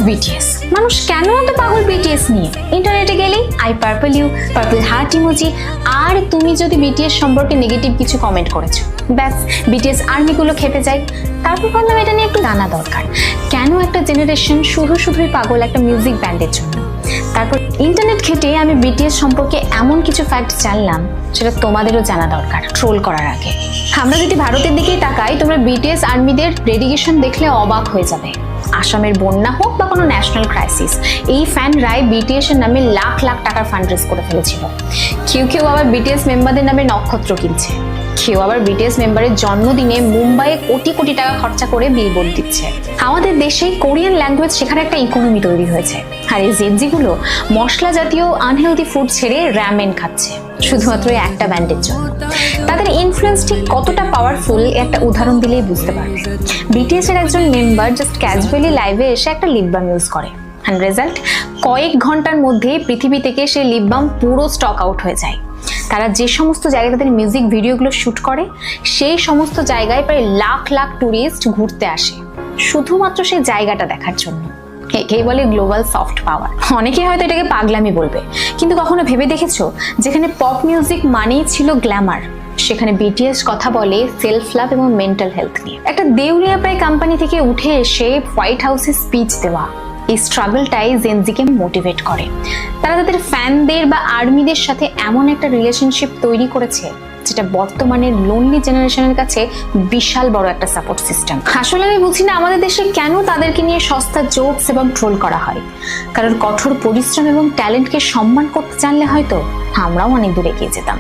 BTS. মানুষ কেন এত পাগল বিটিএস নিয়ে? ইন্টারনেটে গেলেই I purple you, purple heart emoji, আর তুমি যদি বিটিএস সম্পর্কে নেগেটিভ কিছু কমেন্ট করেছো, ব্যাস বিটিএস আর্মিগুলো খেপে যায়। তারপর ভাবলাম এটা নিয়ে একটু জানা দরকার, কেন একটা জেনারেশন শুধুই পাগল একটা মিউজিক ব্যান্ডের জন্য। তারপর ইন্টারনেট ঘেটে আমি বিটিএস সম্পর্কে এমন কিছু ফ্যাক্ট জানলাম সেটা তোমাদেরও জানা দরকার ট্রোল করার আগে। আমরা যদি ভারতের দিকেই তাকাই, তোমরা বিটিএস আর্মিদের ডেডিকেশন দেখলে অবাক হয়ে যাবে। আসামের বন্যা হোক বা কোনো ন্যাশনাল ক্রাইসিস, এই ফ্যানরাই বিটিএস এর নামে লাখ লাখ টাকার ফান্ড রেজ করে ফেলেছিল। কেউ আবার বিটিএস মেম্বারদের নামে নক্ষত্র কিনছে, কেউ আবার বিটিএস মেম্বারের জন্মদিনে মুম্বাইয়ে কোটি কোটি টাকা খরচা করে বিলবোর্ড দিচ্ছে। আমাদের দেশে কোরিয়ান ল্যাঙ্গুয়েজ শেখার একটা ইকোনমি তৈরি হয়েছে, আর এই জেনজি গুলো মশলা জাতীয় আনহেলদি ফুড ছেড়ে র্যামেন খাচ্ছে শুধুমাত্র একটা ব্যান্ডের জন্য। তাদের ইনফ্লুয়েন্স ঠিক কতটা পাওয়ারফুল একটা উদাহরণ দিলেই বুঝতে পারবে। বিটিএস এর একজন মেম্বার জাস্ট ক্যাজুয়ালি লাইভে এসে একটা লিপ বাম ইউজ করে, অ্যান্ড রেজাল্ট কয়েক ঘন্টার মধ্যে পৃথিবী থেকে সেই লিপ বাম পুরো স্টক আউট হয়ে যায়। তারা যে সমস্ত জায়গায় তাদের মিউজিক ভিডিওগুলো শুট করে, সেই সমস্ত জায়গায় প্রায় লাখ লাখ টুরিস্ট ঘুরতে আসে শুধুমাত্র সেই জায়গাটা দেখার জন্য। একেই বলে গ্লোবাল সফট পাওয়ার। অনেকে হয়তো এটাকে পাগলামি বলবে, কিন্তু কখনো ভেবে দেখেছো যেখানে পপ মিউজিক মানেই ছিল গ্ল্যামার, সেখানে বিটিএস কথা বলে সেলফ লাভ এবং মেন্টাল হেলথ নিয়ে। একটা দেউলিয়া প্রায় কোম্পানি থেকে উঠে এসে হোয়াইট হাউসে স্পিচ দেওয়া, এই স্ট্রাগলটাই জেনজিকে মোটিভেট করে। তারা তাদের ফ্যানদের বা আর্মিদের সাথে এমন একটা রিলেশনশিপ তৈরি করেছে যেটা বর্তমানের লোনলি জেনারেশনের কাছে বিশাল বড় একটা সাপোর্ট সিস্টেম। আসলে আমি বুঝি না আমাদের দেশে কেন তাদেরকে নিয়ে সস্তা জোকস এবং ট্রোল করা হয়। কারণ কঠোর পরিশ্রম এবং ট্যালেন্টকে সম্মান করতে জানলে হয়তো আমরাও অনেক দূর এগিয়ে যেতাম।